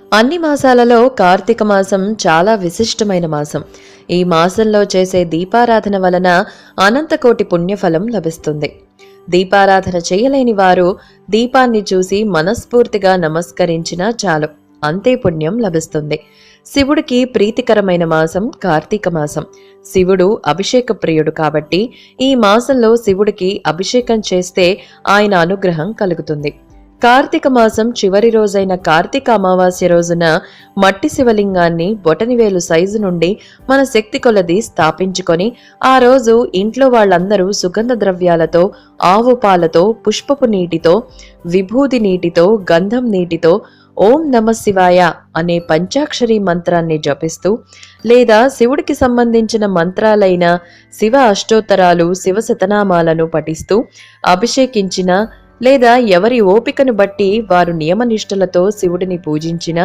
అన్ని మాసాలలో కార్తీక మాసం చాలా విశిష్టమైన మాసం. ఈ మాసంలో చేసే దీపారాధన వలన అనంతకోటి పుణ్యఫలం లభిస్తుంది. దీపారాధన చేయలేని వారు దీపాన్ని చూసి మనస్ఫూర్తిగా నమస్కరించినా చాలు, అంతే పుణ్యం లభిస్తుంది. శివుడికి ప్రీతికరమైన మాసం కార్తీక మాసం. శివుడు అభిషేక ప్రియుడు కాబట్టి ఈ మాసంలో శివుడికి అభిషేకం చేస్తే ఆయన అనుగ్రహం కలుగుతుంది. కార్తీక మాసం చివరి రోజైన కార్తీక అమావాస్య రోజున మట్టి శివలింగాన్ని బొటనివేలు సైజు నుండి మన శక్తి కొలది స్థాపించుకొని ఆ రోజు ఇంట్లో వాళ్ళందరూ సుగంధ ద్రవ్యాలతో, ఆవు పాలతో, పుష్పపు నీటితో, విభూది నీటితో, గంధం నీటితో ఓం నమ శివాయ అనే పంచాక్షరి మంత్రాన్ని జపిస్తూ లేదా శివుడికి సంబంధించిన మంత్రాలైన శివ అష్టోత్తరాలు, శివ శతనామాలను పఠిస్తూ అభిషేకించిన లేదా ఎవరి ఓపికను బట్టి వారు నియమనిష్టలతో శివుడిని పూజించిన